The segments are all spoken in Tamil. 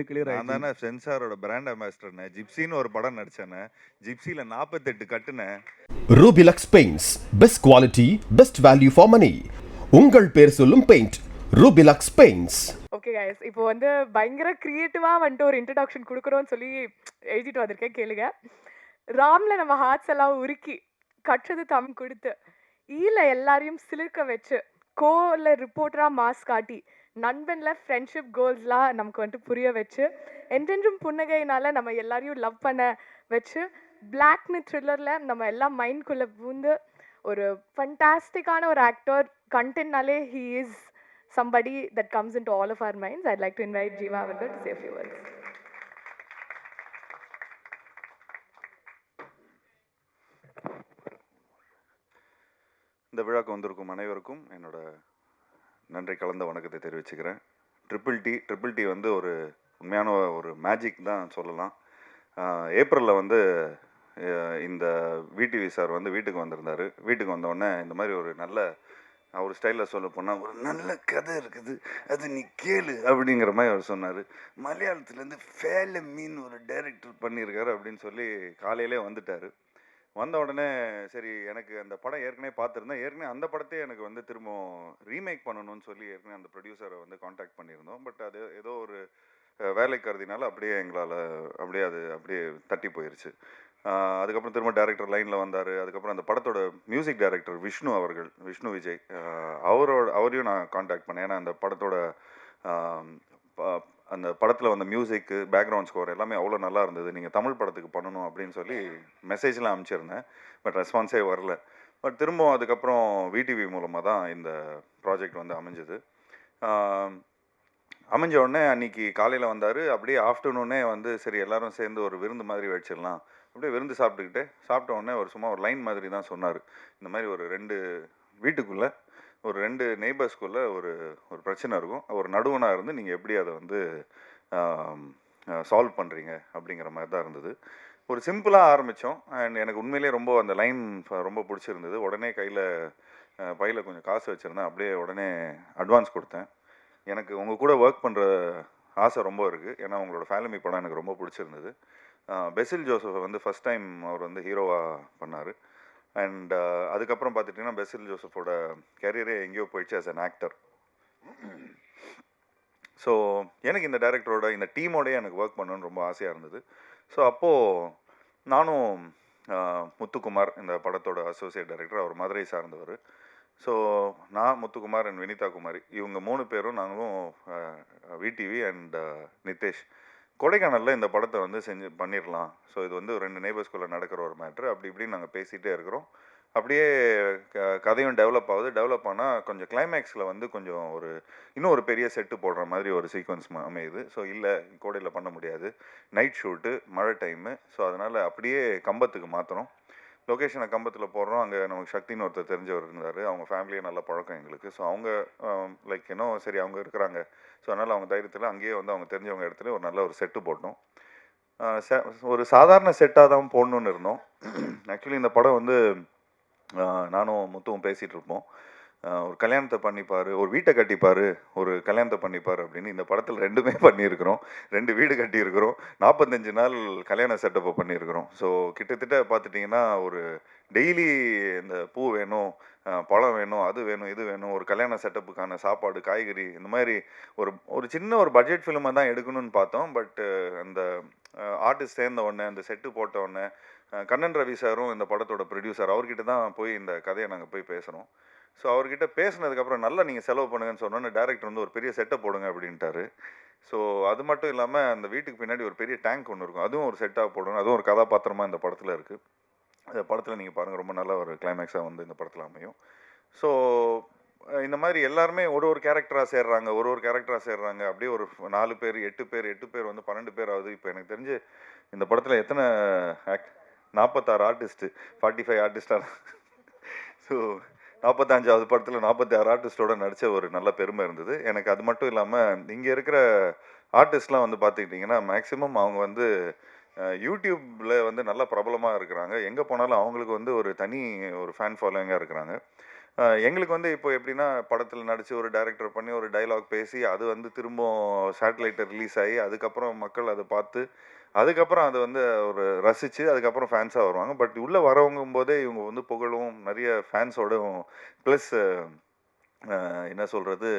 கண்ணு கிளியர் நான் ஆயிடுச்சு. தானே சென்சாரோட பிராண்ட் அம்பாசிடர்னே. ஜிப்சின்னு ஒரு படம் நடிச்சேனே. ஜிப்சியில் 48 கட்டுனே. Rubilux paints best quality best value for money. உங்கள் பேர் சொல்லும் paint Rubilux paints. Okay guys, இப்போ வந்து பயங்கர கிரியேட்டிவாக வந்துட்டு ஒரு இன்ட்ரடக்ஷன் கொடுக்குறோன்னு சொல்லி எழுதிட்டு வந்திருக்கேன், கேளுங்க. ராம்ல நம்ம ஹார்ட்ஸ் எல்லாம் உருக்கி கற்றது தம் கொடுத்து ஈல எல்லாரையும் சிலிர்க்க வச்சு கோல ரிப்போர்ட்டராக மாஸ் காட்டி நண்பனில் ஃப்ரெண்ட்ஷிப் கோல்ஸ்லாம் நமக்கு வந்துட்டு புரிய வச்சு என்றென்றும் புன்னகையினால நம்ம எல்லாரையும் லவ் பண்ண வச்சு பிளாக்னு த்ரில்லரில் நம்ம எல்லாம் மைண்ட்குள்ளே பூந்து ஒரு ஃபண்டாஸ்டிக்கான ஒரு ஆக்டர். கண்டென்ட்னாலே he is somebody that comes into all of our minds. I'd like to invite Jeeva Avarkar to say a few words. இந்த விழாக்கு வந்திருக்கும் அனைவருக்கும் என்னோட நன்றி கலந்த வணக்கத்தை தெரிவிச்சுக்கிறேன். ட்ரிபிள் டி வந்து ஒரு உண்மையான ஒரு மேஜிக் தான் சொல்லலாம். ஏப்ரலில் வந்து இந்த விடிவி சார் வந்து வீட்டுக்கு வந்திருந்தார். வீட்டுக்கு வந்தோடனே இந்த மாதிரி ஒரு நல்ல அவர் ஸ்டைலில் சொல்ல போனால் ஒரு நல்ல கதை இருக்குது, அது நீ கேளு அப்படிங்கிற மாதிரி அவர் சொன்னார். மலையாளத்துலேருந்து ஃபேல மீன் ஒரு டைரக்டர் பண்ணியிருக்காரு அப்படின்னு சொல்லி காலையிலே வந்துட்டார். வந்த உடனே சரி, எனக்கு அந்த படம் ஏற்கனவே பார்த்துருந்தேன். ஏற்கனவே அந்த படத்தையே எனக்கு வந்து திரும்ப ரீமேக் பண்ணணும்னு சொல்லி ஏற்கனவே அந்த ப்ரொடியூசரை வந்து காண்டாக்ட் பண்ணியிருந்தோம். பட் அது ஏதோ ஒரு வேலை கருதினால அப்படியே எங்களால் அப்படியே தட்டி போயிடுச்சு. அதுக்கப்புறம் திரும்ப டேரக்டர் லைனில் வந்தார். அதுக்கப்புறம் அந்த படத்தோட மியூசிக் டைரக்டர் விஷ்ணு விஜய், அவரையும் நான் காண்டாக்ட் பண்ணேன். ஏன்னா அந்த படத்தோட அந்த படத்தில் வந்த மியூசிக்கு, பேக்ரவுண்ட் ஸ்கோர் எல்லாமே அவ்வளோ நல்லா இருந்தது. நீங்கள் தமிழ் படத்துக்கு பண்ணணும் அப்படின்னு சொல்லி மெசேஜ்லாம் அனுப்பிச்சிருந்தேன். பட் ரெஸ்பான்ஸே வரல. பட் திரும்பவும் அதுக்கப்புறம் விடிவி மூலமாக தான் இந்த ப்ராஜெக்ட் வந்து அமைஞ்சது. அமைஞ்ச உடனே அன்றைக்கி காலையில் வந்தார். அப்படியே ஆஃப்டர்நூனே வந்து சரி எல்லோரும் சேர்ந்து ஒரு விருந்து மாதிரி வச்சிடலாம். அப்படியே விருந்து சாப்பிட்ட உடனே சும்மா ஒரு லைன் மாதிரி தான் சொன்னார். இந்த மாதிரி ஒரு 2 வீட்டுக்குள்ளே ஒரு 2 நெய்பர்ஸ்குள்ளே ஒரு பிரச்சனை இருக்கும். ஒரு நடுவனாக இருந்து நீங்கள் எப்படி அதை வந்து சால்வ் பண்ணுறீங்க அப்படிங்கிற மாதிரி தான் இருந்தது. ஒரு சிம்பிளாக ஆரம்பித்தோம். அண்ட் எனக்கு உண்மையிலே ரொம்ப அந்த லைன் ரொம்ப பிடிச்சிருந்தது. உடனே பையில் கொஞ்சம் காசு வச்சுருந்தேன். அப்படியே உடனே அட்வான்ஸ் கொடுத்தேன். எனக்கு உங்கள் கூட ஒர்க் பண்ணுற ஆசை ரொம்ப இருக்குது. ஏன்னா உங்களோட ஃபேமிலி படம் எனக்கு ரொம்ப பிடிச்சிருந்தது. பெசில் ஜோசஃபை வந்து ஃபஸ்ட் டைம் அவர் வந்து ஹீரோவாக பண்ணார். அண்ட் அதுக்கப்புறம் பார்த்துட்டிங்கன்னா பெசில் ஜோசஃபோட கேரியரே எங்கேயோ போயிடுச்சு ஆஸ் அன் ஆக்டர். ஸோ எனக்கு இந்த டைரக்டரோட இந்த டீமோடய எனக்கு ஒர்க் பண்ணணுன்னு ரொம்ப ஆசையாக இருந்தது. ஸோ அப்போது நானும் முத்துக்குமார், இந்த படத்தோட அசோசியேட் டைரக்டர், அவர் மதுரை சார்ந்தவர். ஸோ நான், முத்துக்குமார் அண்ட் வினிதா குமாரி, இவங்க 3 பேரும் நாங்களும் விடிவி அண்ட் நிதேஷ் கொடைக்கானலில் இந்த படத்தை வந்து பண்ணிடலாம். ஸோ இது வந்து 2 நெய்பர்ஸ்குள்ளே நடக்கிற ஒரு மேட்ரு. அப்படி இப்படின்னு நாங்கள் பேசிகிட்டே இருக்கிறோம். அப்படியே கதையும் டெவலப் ஆனால் கொஞ்சம் கிளைமேக்ஸில் வந்து கொஞ்சம் இன்னும் ஒரு பெரிய செட்டு போடுற மாதிரி ஒரு சீக்வன்ஸ் அமையுது. ஸோ இல்லை, கோடையில் பண்ண முடியாது, நைட் ஷூட்டு, மழை டைமு. ஸோ அதனால் அப்படியே கம்பத்துக்கு மாற்றணும். லொக்கேஷனை கம்பத்தில் போடுறோம். அங்கே நமக்கு சக்தின்னு ஒருத்தர் தெரிஞ்சவர் இருந்தார். அவங்க ஃபேமிலியே நல்ல பழக்கம் எங்களுக்கு. ஸோ அவங்க சரி அவங்க இருக்கிறாங்க. ஸோ அதனால் அவங்க தைரியத்தில் அங்கேயே வந்து அவங்க தெரிஞ்சவங்க இடத்துல ஒரு நல்ல ஒரு செட்டு போட்டோம். ஒரு சாதாரண செட்டாக தான் போடணுன்னு இருந்தோம். ஆக்சுவலி இந்த படம் வந்து நானும் முத்துவும் பேசிகிட்டு இருப்போம். ஒரு கல்யாணத்தை பண்ணிப்பார், ஒரு வீட்டை கட்டிப்பார், ஒரு கல்யாணத்தை பண்ணிப்பார் அப்படின்னு. இந்த படத்தில் 2மே பண்ணியிருக்கிறோம். 2 வீடு கட்டியிருக்கிறோம். 45 நாள் கல்யாண செட்டப்பை பண்ணியிருக்கிறோம். ஸோ கிட்டத்தட்ட பார்த்துட்டிங்கன்னா ஒரு டெய்லி இந்த பூ வேணும், பழம் வேணும், அது வேணும், இது வேணும், ஒரு கல்யாண செட்டப்புக்கான சாப்பாடு, காய்கறி, இந்த மாதிரி ஒரு சின்ன ஒரு பட்ஜெட் ஃபிலிமை தான் எடுக்கணும்னு பார்த்தோம். பட் அந்த ஆர்டிஸ்ட் சேர்ந்த உடனே, அந்த செட்டு போட்ட உடனே, கண்ணன் ரவி சாரும் இந்த படத்தோட ப்ரொடியூசர், அவர்கிட்ட தான் போய் இந்த கதையை நாங்கள் போய் பேசுகிறோம். ஸோ அவர்கிட்ட பேசினதுக்கப்புறம் நல்லா நீங்கள் செலவு பண்ணுங்கன்னு சொன்னோன்னே டேரக்டர் வந்து ஒரு பெரிய செட்டை போடுங்க அப்படின்ட்டாரு. ஸோ அது மட்டும் இல்லாமல் அந்த வீட்டுக்கு பின்னாடி ஒரு பெரிய டேங்க் ஒன்று இருக்கும், அதுவும் ஒரு செட்டாக போடணும். அதுவும் ஒரு கதாபாத்திரமாக இந்த படத்தில் இருக்குது. அந்த படத்தில் நீங்கள் பாருங்கள், ரொம்ப நல்ல ஒரு கிளைமேக்ஸாக வந்து இந்த படத்தில் அமையும். ஸோ இந்த மாதிரி எல்லாருமே ஒரு கேரக்டராக சேர்றாங்க. அப்படியே ஒரு 4 பேர் 8 பேர் வந்து 12 பேர் ஆகுது. இப்போ எனக்கு தெரிஞ்சு இந்த படத்தில் எத்தனை 46 ஆர்டிஸ்ட்டு, 45 ஆர்டிஸ்டாக. ஸோ 45வது படத்தில் 46 ஆர்டிஸ்டோட நடித்த ஒரு நல்ல பெருமை இருந்தது எனக்கு. அது மட்டும் இல்லாமல் இங்கே இருக்கிற ஆர்டிஸ்ட்லாம் வந்து பார்த்துக்கிட்டிங்கன்னா மேக்ஸிமம் அவங்க வந்து யூடியூப்பில் வந்து நல்லா பிரபலமாக இருக்கிறாங்க. எங்கே போனாலும் அவங்களுக்கு வந்து ஒரு தனி ஒரு ஃபேன் ஃபாலோவிங்காக இருக்கிறாங்க. எங்களுக்கு வந்து இப்போ எப்படின்னா, படத்தில நடிச்சு ஒரு டைரக்டர் பண்ணி ஒரு டயலாக் பேசி, அது வந்து திரும்பவும் சேட்டலைட்ல ரிலீஸ் ஆகி, அதுக்கப்புறம் மக்கள் அத பார்த்து, அதுக்கப்புறம் அத வந்து ஒரு ரசிச்சு, அதுக்கப்புறம் ஃபேன்ஸா வருவாங்க. பட் உள்ள வரவங்கும்போதே இவங்க வந்து புகழும், நெறைய ஃபேன்ஸோடும் ப்ளஸ் என்ன சொல்றது,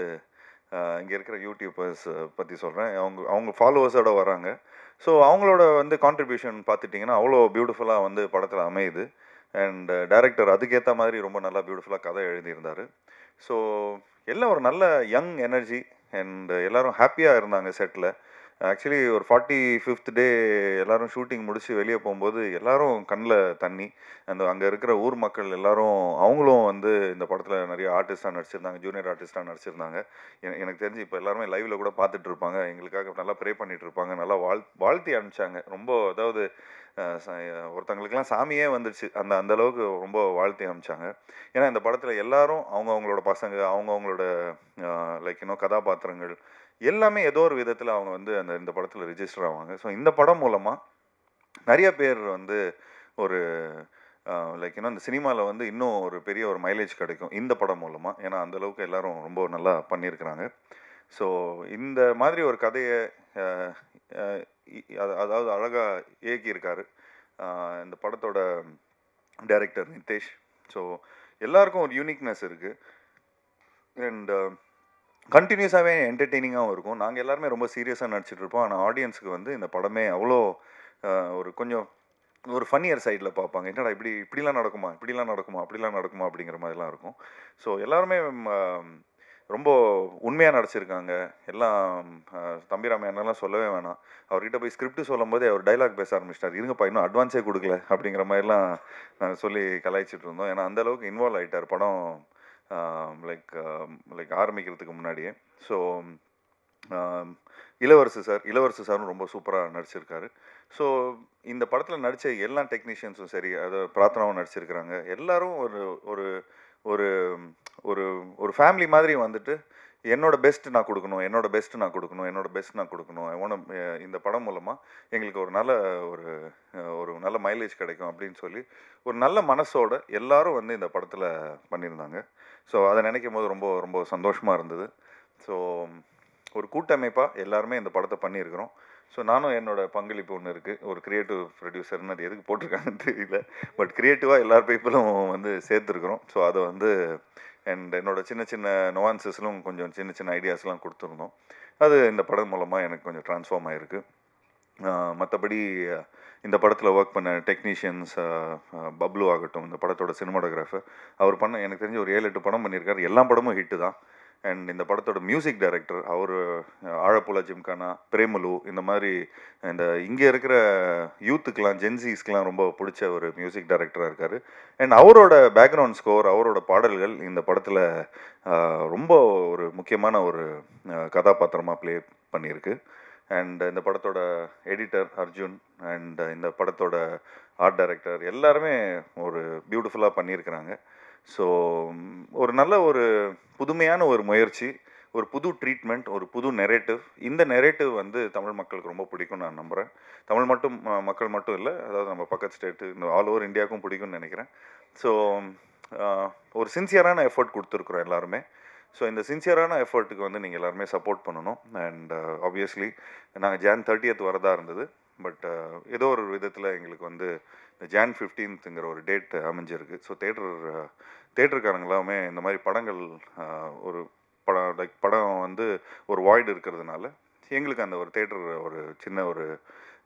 இங்க இருக்கிற யூடியூபர்ஸ் பத்தி சொல்றேன். அவங்க அவங்க ஃபாலோவர்ஸோட வராங்க. ஸோ அவங்களோட வந்து கான்ட்ரிபியூஷன் பார்த்துட்டீங்கன்னா, அவ்வளோ பியூட்டிஃபுல்லா வந்து படத்தில அமையுது. அண்ட் டைரக்டர் அதுக்கேத்த மாதிரி ரொம்ப நல்லா பியூட்டிஃபுல்லா கதை எழுதியிருந்தாரு. ஸோ எல்லாம் ஒரு நல்ல யங் எனர்ஜி அண்ட் எல்லாரும் ஹாப்பியா இருந்தாங்க செட்ல. ஆக்சுவலி ஒரு 45th டே எல்லாரும் ஷூட்டிங் முடிச்சு வெளிய போம்போது, எல்லாரும் கண்ல தண்ணி. அங்க இருக்கிற ஊர் மக்கள் எல்லாரும் அவங்களும் வந்து இந்த படத்துல நெறைய ஆர்டிஸ்ட்டா நடிச்சிருந்தாங்க. ஜூனியர் ஆர்டிஸ்ட்டா நடிச்சிருந்தாங்க. எனக்கு தெரிஞ்சு இப்ப எல்லாருமே லைவ்ல கூட பார்த்துட்டு இருப்பாங்க. எங்களுக்காக நல்லா ப்ரே பண்ணிட்டு இருப்பாங்க. நல்லா வாழ்த்தி அனுப்பிச்சாங்க. ரொம்ப அதாவது அ ச ஒருத்தவங்களுக்கெல்லாம் சாமியே வந்துருச்சு. அந்த அந்த அளவுக்கு ரொம்ப வாழ்த்தி அனுப்பிச்சாங்க. ஏன்னா இந்த படத்துல எல்லாரும் அவங்கவங்களோட பசங்க, அவங்கவங்களோட கதாபாத்திரங்கள் எல்லாமே ஏதோ ஒரு விதத்துல அவங்க வந்து இந்த படத்துல ரிஜிஸ்டர் ஆவாங்க. ஸோ இந்த படம் மூலமா நெறைய பேர் வந்து ஒரு இந்த சினிமால வந்து இன்னும் ஒரு பெரிய ஒரு மைலேஜ் கிடைக்கும். இந்த படம் மூலமா. ஏன்னா அந்த அளவுக்கு எல்லாரும் ரொம்ப நல்லா பண்ணியிருக்கிறாங்க. ஸோ இந்த மாதிரி ஒரு கதைய அ அ அதாவது அழகா இயக்கியிருக்காரு. அ இந்த படத்தோட டைரக்டர் நிதேஷ். ஸோ எல்லாருக்கும் ஒரு யூனிக்னெஸ் இருக்கு. அண்ட் கன்டினியூஸாவே என்டர்டெய்னிங்காவும் இருக்கும். நாங்க எல்லாருமே ரொம்ப சீரியஸா நடிச்சிட்டு இருப்போம். ஆனா ஆடியன்ஸ்க்கு வந்து இந்த படமே அவ்ளோ ஒரு கொஞ்சம் ஒரு ஃபன்னியர் சைடுல பார்ப்பாங்க. என்னடா இப்படிலாம் நடக்குமா? இப்படிலாம் நடக்குமா? அப்படிலாம் நடக்குமா? அப்படிங்கிற மாதிரிலாம் இருக்கும். ஸோ எல்லாருமே ம ரொம்ப உண்மையா நடிச்சிருக்காங்க. எல்லாம் அ தம்பிராமையா அண்ணன்லாம் சொல்லவே வேணாம். அவர்கிட்ட போய் ஸ்கிரிப்ட் சொல்லும்போதே அவர் டயலாக் பேச ஆரம்பிச்சுட்டாரு. "இருங்கப்பா இன்னும் அட்வான்ஸே குடுக்கல" அப்படிங்கிற மாரிலாம் சொல்லி கலாய்ச்சிட்டு இருந்தோம். ஏன்னா அந்த அளவுக்கு இன்வால்வ் ஆயிட்டாரு படம் அ லைக் லைக் ஆரம்பிக்கிறதுக்கு முன்னாடியே. ஸோ இளவரசு சாரும் ரொம்ப சூப்பரா நடிச்சிருக்காரு. ஸோ இந்த படத்துல நடிச்ச எல்லா டெக்னீஷியன்ஸும் சரி, பிரார்த்தனாவும் நடிச்சிருக்கிறாங்க. எல்லாரும் ஒரு ஒரு ஒரு ஒரு ஒரு ஃபேமிலி மாதிரி வந்துட்டு, என்னோட பெஸ்ட் நான் குடுக்கணும், என்னோட பெஸ்ட் நான் குடுக்கணும், என்னோட பெஸ்ட் நான் குடுக்கணும். ஐ வான்ட் இந்த படம் மூலமா எங்களுக்கு ஒரு ஒரு நல்ல மைலேஜ் கிடைக்கும் அப்படின்னு சொல்லி, ஒரு நல்ல மனசோட எல்லாரும் வந்து இந்த படத்துல பண்ணியிருந்தாங்க. ஸோ அத நினைக்கும்போது ரொம்ப ரொம்ப சந்தோஷமா இருந்தது. ஸோ ஒரு கூட்டமைப்பா எல்லாருமே இந்த படத்த பண்ணியிருக்கிறோம். ஸோ நானும் என்னோட பங்களிப்பு ஒண்ணு இருக்கு. ஒரு கிரியேட்டிவ் ப்ரொடியூசர்ன்னு அது எதுக்கு போட்டிருக்காங்கன்னு தெரியல. பட் கிரியேட்டிவா எல்லார் பீப்பிளும் வந்து சேர்த்துருக்கிறோம். ஸோ அத வந்து என்னோட சின்ன சின்ன நுவான்சஸ்லும் கொஞ்சம் சின்ன சின்ன ஐடியாஸ்லாம் குடுத்துருந்தோம். அது இந்த படம் மூலமா எனக்கு கொஞ்சம் ட்ரான்ஸ்ஃபார்ம் ஆயிருக்கு. மத்தபடி இந்த படத்துல வொர்க் பண்ண டெக்னீஷியன்ஸ் பப்ளு ஆகட்டும், இந்த படத்தோட சினிமாட்டோகிராஃபர், அவர் பண்ண எனக்கு தெரிஞ்சு ஒரு 7, 8 படம் பண்ணியிருக்காரு. எல்லா படமும் ஹிட்டு தான். அண்ட் இந்த படத்தோட மியூசிக் டைரக்டர் அவரு ஆழப்புழா ஜிம்கானா, பிரேமலு இந்த மாதிரி இங்க இருக்கிற யூத்துக்குலாம், ஜென்ஸீஸ்க்குலாம் ரொம்ப புடிச்ச ஒரு மியூசிக் டைரக்டரா இருக்காரு. அண்ட் அவரோட பேக்ரவுண்ட் ஸ்கோர், அவரோட பாடல்கள் இந்த படத்துல ரொம்ப ஒரு முக்கியமான ஒரு கதாபாத்திரமா ப்ளே பண்ணியிருக்கு. அண்ட் இந்த படத்தோட எடிட்டர் அர்ஜுன் அண்ட் இந்த படத்தோட ஆர்ட் டைரக்டர் எல்லாருமே ஒரு பியூட்டிஃபுல்லா பண்ணியிருக்கிறாங்க. ஸோ ஒரு நல்ல ஒரு புதுமையான ஒரு முயற்சி, ஒரு புது ட்ரீட்மெண்ட், ஒரு புது நெரேட்டிவ். இந்த நெரேட்டிவ் வந்து தமிழ் மக்களுக்கு ரொம்ப பிடிக்கும்னு நான் நம்புறேன். தமிழ் மட்டும் மக்கள் மட்டும் இல்ல, அதாவது நம்ம பக்கத்து ஸ்டேட்டு இந்த ஆல் ஓவர் இந்தியாவுக்கும் பிடிக்கும்னு நெனைக்கிறேன். ஸோ அ ஒரு சின்சியரான எஃபோர்ட் குடுத்துருக்குறோம் எல்லாருமே. ஸோ இந்த சின்சியரான எஃபோர்ட்டுக்கு வந்து நீங்க எல்லாருமே சப்போர்ட் பண்ணணும். அண்ட் ஆப்வியஸ்லி நாங்க ஜான் 30th வரதா இருந்தது. பட் ஏதோ ஒரு விதத்துல எங்களுக்கு வந்து இந்த ஜான் 15ங்கிற ஒரு டேட் அமைஞ்சிருக்கு. ஸோ தியேட்டர்காரங்க எல்லாமே இந்த மாரி படங்கள் ஒரு படம் வந்து ஒரு வாய்டு இருக்கிறதுனால, எங்களுக்கு அந்த ஒரு தியேட்டர் ஒரு சின்ன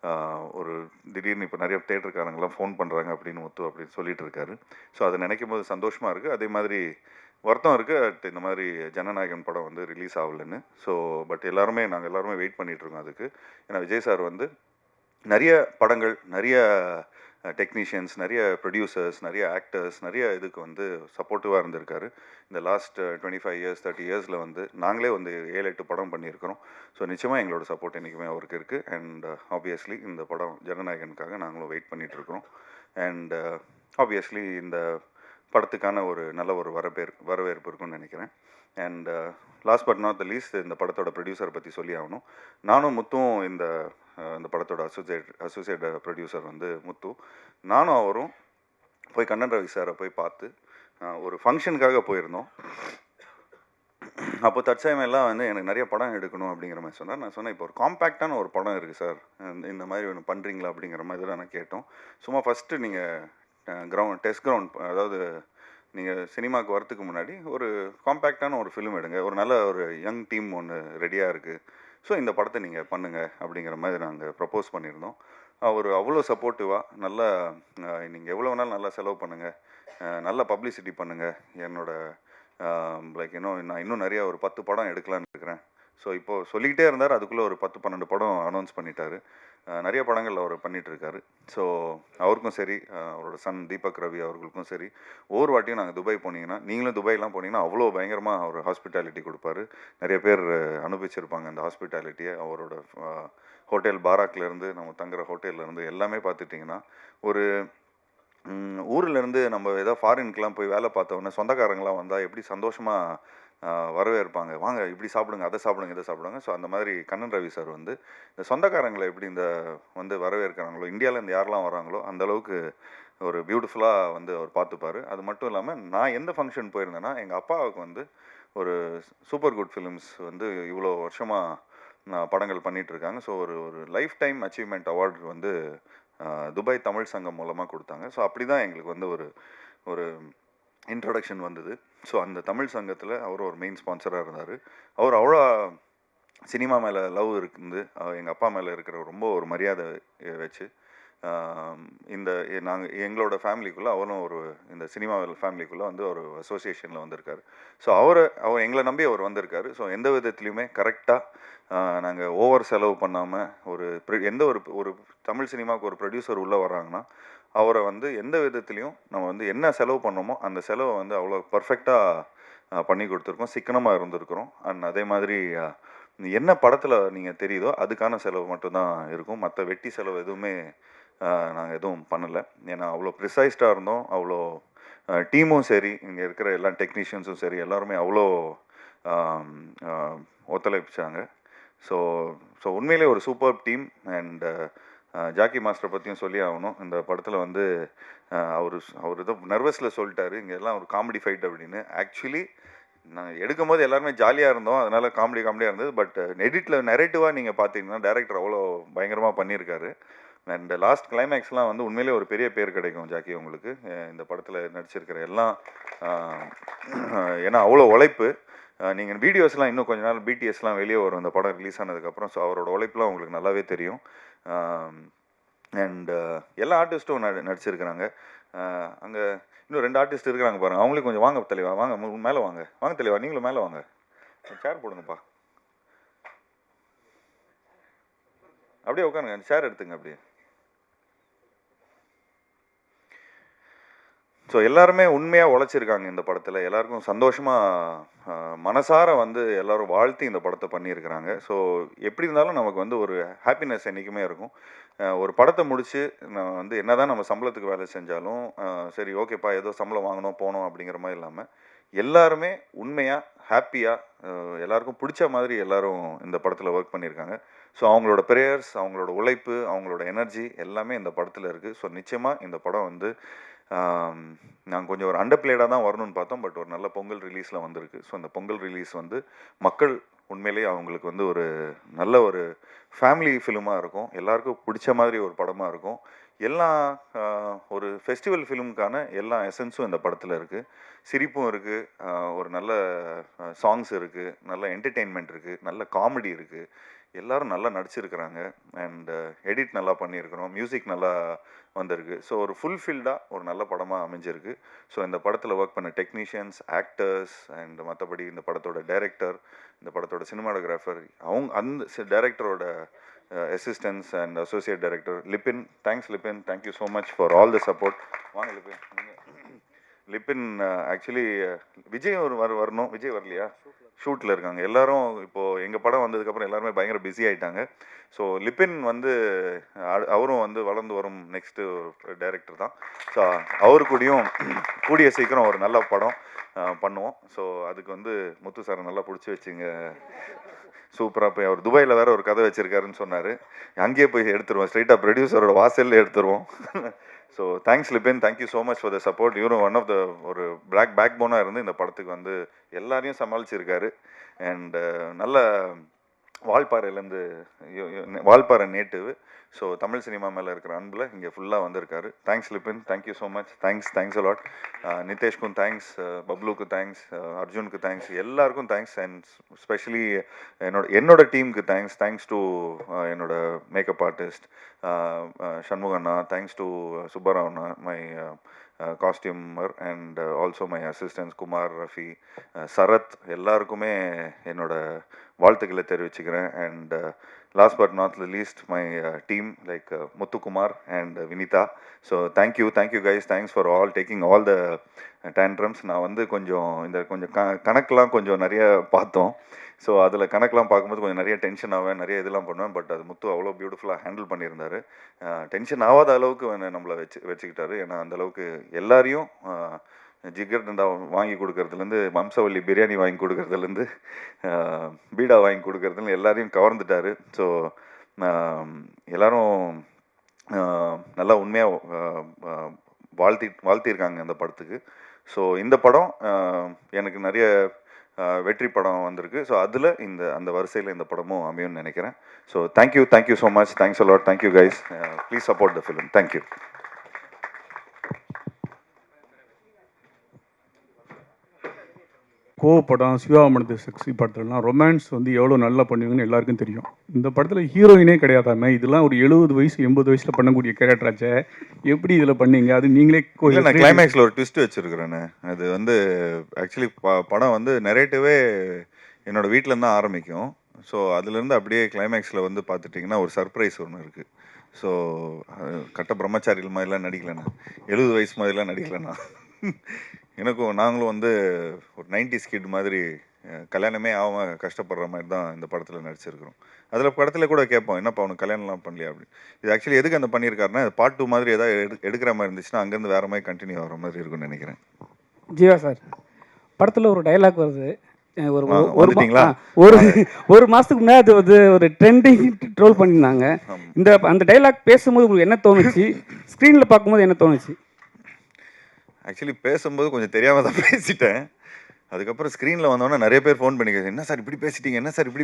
அ ஒரு திடீர்னு இப்ப நெறைய தியேட்டர்காரங்கலாம் ஃபோன் பண்றாங்க அப்படின்னு முத்து அப்படின்னு சொல்லிட்டு இருக்காரு. ஸோ அத நினைக்கும்போது சந்தோஷமா இருக்கு. அதே மாதிரி வருத்தம் இருக்கு. இந்த மாதிரி ஜனநாயகன் படம் வந்து ரிலீஸ் ஆவலன்னு. ஸோ நாங்க எல்லாருமே வெயிட் பண்ணிட்டு இருக்கோம் அதுக்கு. ஏன்னா விஜய் சார் வந்து நெறைய படங்கள், நெறைய டெக்னீஷியன்ஸ், நெறைய ப்ரொடியூசர்ஸ், நெறைய ஆக்டர்ஸ், நெறைய இதுக்கு வந்து சப்போர்ட்டிவா இருந்திருக்காரு. இந்த லாஸ்ட் 25 இயர்ஸ், 30 இயர்ஸ்ல வந்து நாங்களே வந்து 7, 8 படம் பண்ணியிருக்கிறோம். ஸோ நிச்சயமா எங்களோட சப்போர்ட் என்னைக்குமே அவருக்கு இருக்கு. அண்ட் ஆப்வியஸ்லி இந்த படம் ஜனநாயகனுக்காக நாங்களும் வெயிட் பண்ணிட்டு இருக்கிறோம். அண்ட் ஆப்வியஸ்லி இந்த படத்துக்கான ஒரு நல்ல ஒரு வரவேற்பு இருக்கும்னு நினைக்கிறேன். And last but not the least இந்த படத்தோட ப்ரொடியூசரை பற்றி சொல்லி ஆகணும். நானும் முத்துவும் இந்த படத்தோட அசோசியேட் ப்ரொடியூசர் வந்து முத்து. நானும் அவரும் போய் கண்ணன் ரவி சாரை போய் பார்த்து ஒரு ஃபங்க்ஷனுக்காக போயிருந்தோம். அப்போ தற்சமயம் எல்லாம் வந்து எனக்கு நிறைய படம் எடுக்கணும் அப்படிங்கிற மாதிரி சொன்னார். நான் சொன்னேன், இப்போ ஒரு காம்பேக்டான ஒரு படம் இருக்குது சார், இந்த மாதிரி ஒன்று பண்ணுறீங்களா அப்படிங்கிற மாதிரி தான் நான் கேட்டோம். சும்மா ஃபஸ்ட்டு நீங்கள் டெஸ்ட் கிரவுண்ட், அதாவது நீங்கள் சினிமாவுக்கு வரத்துக்கு முன்னாடி ஒரு காம்பேக்டான ஒரு ஃபிலிம் எடுங்க, ஒரு நல்ல ஒரு யங் டீம் ஒன்று ரெடியாக இருக்குது, ஸோ இந்த படத்தை நீங்கள் பண்ணுங்கள் அப்படிங்கிற மாதிரி நாங்கள் ப்ரப்போஸ் பண்ணியிருந்தோம். அவர் அவ்வளோ சப்போர்ட்டிவாக, நல்லா நீங்கள் எவ்வளோ வேணாலும் நல்லா செலவு பண்ணுங்கள், நல்ல பப்ளிசிட்டி பண்ணுங்கள், என்னோட லைக் நான் இன்னும் நிறைய ஒரு 10 படம் எடுக்கலான்னு இருக்கிறேன். ஸோ இப்போது சொல்லிக்கிட்டே இருந்தார், அதுக்குள்ளே ஒரு 10-12 படம் அனௌன்ஸ் பண்ணிட்டாரு. நிறைய படங்கள் அவர் பண்ணிகிட்ருக்காரு. ஸோ அவருக்கும் சரி, அவரோட சன் தீபக் ரவி அவர்களுக்கும் சரி, ஒவ்வொரு வாட்டியும் நாங்கள் துபாய் போனீங்கன்னா, நீங்களும் துபாய்லாம் போனீங்கன்னா அவ்வளோ பயங்கரமாக அவர் ஹாஸ்பிட்டாலிட்டி கொடுப்பாரு. நிறைய பேர் அனுபவிச்சிருப்பாங்க அந்த ஹாஸ்பிட்டாலிட்டியை. அவரோட ஹோட்டல் பாராக்லேருந்து, நம்ம தங்குற ஹோட்டல்லேருந்து எல்லாமே பார்த்துட்டிங்கன்னா, ஒரு ஊர்லேருந்து நம்ம ஏதோ ஃபாரினுக்கெலாம் போய் வேலை பார்த்தோன்னே சொந்தக்காரங்களாம் வந்தால் எப்படி சந்தோஷமாக வரவேற்பாங்க, வாங்க இப்படி சாப்பிடுங்க, அதை சாப்பிடுங்க, இதை சாப்பிடுங்க. ஸோ அந்த மாதிரி கண்ணன் ரவி சார் வந்து இந்த சொந்தக்காரங்களை எப்படி வந்து வரவேற்கிறாங்களோ, இந்தியாவிலேருந்து யாரெல்லாம் வராங்களோ அந்தளவுக்கு ஒரு பியூட்டிஃபுல்லாக வந்து அவர் பார்த்துப்பார். அது மட்டும் இல்லாமல், நான் எந்த ஃபங்க்ஷன் போயிருந்தேன்னா, எங்கள் அப்பாவுக்கு வந்து ஒரு சூப்பர் குட் ஃபிலிம்ஸ் வந்து இவ்வளோ வருஷமாக படங்கள் பண்ணிகிட்ருக்காங்க. ஸோ ஒரு லைஃப் டைம் அச்சீவ்மெண்ட் அவார்டு வந்து துபாய் தமிழ் சங்கம் மூலமாக கொடுத்தாங்க. ஸோ அப்படி தான் எங்களுக்கு வந்து ஒரு இன்ட்ரொடக்ஷன் வந்தது. ஸோ அந்த தமிழ் சங்கத்தில் அவர் ஒரு மெயின் ஸ்பான்சராக இருந்தார். அவர் அவ்வளோ சினிமா மேலே லவ் இருக்குது, எங்கள் அப்பா மேலே இருக்கிற ரொம்ப ஒரு மரியாதை வச்சு எங்களோட ஃபேமிலிக்குள்ளே அவரும் இந்த சினிமா ஃபேமிலிக்குள்ளே வந்து ஒரு அசோசியேஷனில் வந்திருக்காரு. ஸோ அவர் எங்களை நம்பி அவர் வந்திருக்காரு. ஸோ எந்த விதத்துலையுமே கரெக்டாக நாங்கள் ஓவர் செலவு பண்ணாமல், எந்த ஒரு தமிழ் சினிமாவுக்கு ஒரு ப்ரொடியூசர் உள்ளே வராங்கன்னா அவரை வந்து எந்த விதத்துலேயும் நம்ம வந்து என்ன செலவு பண்ணோமோ அந்த செலவை வந்து அவ்வளோ பர்ஃபெக்டாக பண்ணி கொடுத்துருக்கோம், சிக்கனமாக இருந்திருக்கிறோம். அண்ட் அதே மாதிரி என்ன படத்தில் நீங்கள் தெரியுதோ அதுக்கான செலவு மட்டும்தான் இருக்கும். மற்ற வெட்டி செலவு எதுவுமே நாங்கள் எதுவும் பண்ணலை. ஏன்னா அவ்வளோ ப்ரிசைஸ்டாக இருந்தோம். அவ்வளோ டீமும் சரி, இங்கே இருக்கிற எல்லா டெக்னீஷியன்ஸும் சரி, எல்லாருமே அவ்வளோ ஒத்துழைப்பிச்சாங்க. ஸோ உண்மையிலே ஒரு சூப்பர் டீம். அண்ட் ஜாக்கி மாஸ்டரை பற்றியும் சொல்லி ஆகணும். இந்த படத்தில் வந்து அவர் ஏதோ நர்வஸில் சொல்லிட்டாரு, இங்கே எல்லாம் ஒரு காமெடி ஃபைட் அப்படின்னு. ஆக்சுவலி நாங்கள் எடுக்கும்போது எல்லாருமே ஜாலியாக இருந்தோம், அதனால் காமெடியாக இருந்தது. பட் எடிட்டில் நெரேட்டிவாக நீங்கள் பார்த்தீங்கன்னா டைரக்டர் அவ்வளோ பயங்கரமாக பண்ணியிருக்காரு. அண்ட் லாஸ்ட் கிளைமேக்ஸ்லாம் வந்து உண்மையிலே ஒரு பெரிய பேர் கிடைக்கும் ஜாக்கி உங்களுக்கு, இந்த படத்தில் நடிச்சிருக்கிற எல்லாம். ஏன்னா அவ்வளோ உழைப்பு. நீங்கள் வீடியோஸ்லாம் இன்னும் கொஞ்ச நாள் பிடிஎஸ்லாம் வெளியே வரும் இந்த படம் ரிலீஸ் ஆனதுக்கப்புறம். ஸோ அவரோட உழைப்புலாம் உங்களுக்கு நல்லாவே தெரியும். அண்ட் எல்லா ஆர்டிஸ்ட்டும் நடிச்சிருக்கிறாங்க. அங்கே இன்னும் 2 ஆர்டிஸ்ட் இருக்கிறாங்க பாருங்கள், அவங்களையும் கொஞ்சம் வாங்க தெளிவா, வாங்க மேலே வாங்க தெளிவா, நீங்களும் மேலே வாங்க, சேர் போடுங்கப்பா, அப்படியே உட்காருங்க, சேர் எடுத்துங்க அப்படியே. ஸோ எல்லாருமே உண்மையாக உழைச்சிருக்காங்க இந்த படத்தில். எல்லாருக்கும் சந்தோஷமாக மனசார வந்து எல்லோரும் வாழ்த்தி இந்த படத்தை பண்ணியிருக்கிறாங்க. ஸோ எப்படி இருந்தாலும் நமக்கு வந்து ஒரு ஹாப்பினஸ் என்றைக்குமே இருக்கும். ஒரு படத்தை முடித்து நான் வந்து என்ன தான் நம்ம சம்பளத்துக்கு வேலை செஞ்சாலும் சரி ஓகேப்பா ஏதோ சம்பளம் வாங்கணும் போனோம் அப்படிங்கிற மாதிரி இல்லாமல் எல்லாருமே உண்மையாக ஹாப்பியாக எல்லாருக்கும் பிடிச்ச மாதிரி எல்லோரும் இந்த படத்தில் ஒர்க் பண்ணியிருக்காங்க. ஸோ அவங்களோட ப்ரேயர்ஸ், அவங்களோட உழைப்பு, அவங்களோட எனர்ஜி எல்லாமே இந்த படத்தில் இருக்குது. ஸோ நிச்சயமாக இந்த படம் வந்து நாங்கள் கொஞ்சம் ஒரு அண்டர்பிளேடாக தான் வரணும்னு பார்த்தோம். பட் ஒரு நல்ல பொங்கல் ரிலீஸில் வந்திருக்கு. ஸோ அந்த பொங்கல் ரிலீஸ் வந்து மக்கள் உண்மையிலேயே அவங்களுக்கு வந்து ஒரு நல்ல ஒரு ஃபேமிலி ஃபிலிமாக இருக்கும், எல்லாருக்கும் பிடிச்ச மாதிரி ஒரு படமாக இருக்கும். எல்லா ஒரு ஃபெஸ்டிவல் ஃபிலிமுக்கான எல்லா எசன்ஸும் இந்த படத்தில் இருக்குது. சிரிப்பும் இருக்குது, ஒரு நல்ல சாங்ஸ் இருக்குது, நல்ல என்டர்டெயின்மெண்ட் இருக்குது, நல்ல காமெடி இருக்குது, எல்லோரும் நல்லா நடிச்சிருக்கிறாங்க. அண்ட் எடிட் நல்லா பண்ணியிருக்கிறோம், மியூசிக் நல்லா வந்திருக்கு. ஸோ ஒரு ஃபுல்ஃபில்டாக ஒரு நல்ல படமாக அமைஞ்சிருக்கு. ஸோ இந்த படத்தில் ஒர்க் பண்ண டெக்னீஷியன்ஸ், ஆக்டர்ஸ் அண்ட் மற்றபடி இந்த படத்தோட டைரக்டர், இந்த படத்தோட சினிமாட்டோகிராஃபர், அந்த டைரக்டரோட assistants and associate director Libin. Thanks Libin, thank you so much for all the support. வாங்க லிபின். லிபின் ஆக்சுவலி விஜய் வரணும், விஜய் வரலையா, ஷூட்டில் இருக்காங்க எல்லாரும். இப்போது எங்கள் படம் வந்ததுக்கப்புறம் எல்லாருமே பயங்கர பிஸி ஆகிட்டாங்க. ஸோ லிபின் வந்து அவரும் வந்து வளர்ந்து வரும் நெக்ஸ்ட்டு டைரக்டர் தான். ஸோ அவரு கூடயும் கூடிய சீக்கிரம் ஒரு நல்ல படம் பண்ணுவோம். ஸோ அதுக்கு வந்து முத்து சாரை நல்லா பிடிச்சி வச்சுங்க. சூப்பராக போய் அவர் துபாயில் வேறு ஒரு கதை வச்சுருக்காருன்னு சொன்னார். அங்கேயே போய் எடுத்துருவோம், ஸ்ட்ரைட்டாக ப்ரொடியூசரோட வாசலில் எடுத்துருவோம். So thanks Libin, thank you so much for the support. இவரும் ஒன் ஆஃப் த ஒரு பேக் போனாக இருந்து இந்த படத்துக்கு வந்து எல்லாரையும் சமாளிச்சிருக்காரு. அண்ட் நல்ல வால்பாறையிலேருந்து Valparai native. So Tamil cinema மேலே இருக்கிற அன்பில் இங்கே ஃபுல்லாக வந்திருக்காரு. Thanks Libin, thank you so much. Thanks a lot. நிதேஷ்க்கும் தேங்க்ஸ், பப்ளுக்கு தேங்க்ஸ், அர்ஜுனுக்கு தேங்க்ஸ், எல்லாருக்கும் தேங்க்ஸ். அண்ட் ஸ்பெஷலி என்னோட டீமுக்கு தேங்க்ஸ் டு என்னோட மேக்கப் ஆர்டிஸ்ட் சண்முகண்ணா, தேங்க்ஸ் டு சுப்பராவண்ணா, my costumer, and also my assistants Kumar, Rafi, Sarath, எல்லாருக்குமே என்னோட வாழ்த்துக்களை தெரிவிச்சுக்கிறேன். And last but not least my team like Muthukumar and Vinitha. So thank you guys, thanks for all taking all the tantrums. நான் வந்து கொஞ்சம் கணக்கெலாம் கொஞ்சம் நிறைய பார்த்தோம். ஸோ அதில் கணக்கெலாம் பார்க்கும்போது கொஞ்சம் நிறைய டென்ஷன் ஆவேன், நிறைய இதெல்லாம் பண்ணுவேன். பட் அது முத்து அவ்வளோ பியூட்டிஃபுல்லாக ஹேண்டில் பண்ணியிருந்தார். டென்ஷன் ஆகாத அளவுக்கு நம்மளை வச்சுக்கிட்டாரு. ஏன்னா அந்தளவுக்கு எல்லாரையும் ஜிகர் தண்டா வாங்கி கொடுக்கறதுலேருந்து, வம்சவல்லி பிரியாணி வாங்கி கொடுக்கறதுலேருந்து, பீடா வாங்கி கொடுக்கறதுலேருந்து எல்லாரையும் கவர்ந்துட்டார். ஸோ எல்லோரும் நல்லா உண்மையாக வாழ்த்தியிருக்காங்க இந்த படத்துக்கு. ஸோ இந்த படம் எனக்கு நிறைய வெற்றி படம் வந்திருக்கு. ஸோ அதில் அந்த வரிசையில் இந்த படமும் அமையும்னு நினைக்கிறேன். So thank you so much, thanks a lot, thank you guys, please support the film. Thank you. படம், சிவாமணத்து சக்தி படத்துலலாம் ரொமான்ஸ் வந்து எவ்வளோ நல்லா பண்ணுவீங்கன்னு எல்லாருக்கும் தெரியும். இந்த படத்தில் ஹீரோயினே கிடையாதாமே. இதெல்லாம் ஒரு 70 வயசு 80 வயசில் பண்ணக்கூடிய கேரக்டராச்சே, எப்படி இதில் பண்ணீங்க? அது நீங்களே நான் கிளைமேக்ஸில் ஒரு ட்விஸ்ட் வச்சுருக்கிறேன்னு. அது வந்து ஆக்சுவலி படம் வந்து நெரேட்டிவே என்னோடய வீட்டிலேருந்து தான் ஆரம்பிக்கும். ஸோ அதுலேருந்து அப்படியே கிளைமேக்ஸில் வந்து பார்த்துட்டிங்கன்னா ஒரு சர்ப்ரைஸ் ஒன்று இருக்குது. ஸோ கட்ட பிரம்மச்சாரிகள் மாதிரிலாம் நடிக்கலண்ணா, 70 வயசு மாதிரிலாம் நடிக்கலண்ணா. எனக்கும் நாங்களும் வந்து ஒரு 90s கிட் மாதிரி கல்யாணமே ஆகாமல் கஷ்டப்படுற மாதிரி தான் இந்த படத்தில் நடிச்சிருக்கிறோம். அதில் படத்தில் கூட கேட்போம், என்னப்பா அவனுக்கு கல்யாணம்லாம் பண்ணலையா அப்படி. இது ஆக்சுவலி எதுக்கு அந்த பண்ணியிருக்காருன்னா, பார்ட் 2 மாதிரி ஏதாவது எடுக்கிற மாதிரி இருந்துச்சுன்னா அங்கேருந்து வேறு மாதிரி கண்டினியூ ஆகிற மாதிரி இருக்குன்னு நினைக்கிறேன். ஜீவா சார், படத்தில் ஒரு டைலாக் வருது. ஒரு மாதத்துக்கு முன்னாடி அது வந்து ஒரு ட்ரெண்டிங் ட்ரோல் பண்ணியிருந்தாங்க. அந்த டைலாக் பேசும்போது உங்களுக்கு என்ன தோணுச்சு? ஸ்க்ரீனில் பார்க்கும்போது என்ன தோணுச்சு? ஆக்சுவலி பேசும்போது கொஞ்சம் தெரியாமல் தான் பேசிட்டேன். அதுக்கப்புறம் ஸ்க்ரீனில் வந்தோடனே நிறைய பேர் ஃபோன் பண்ணி கேட்க, என்ன சார் இப்படி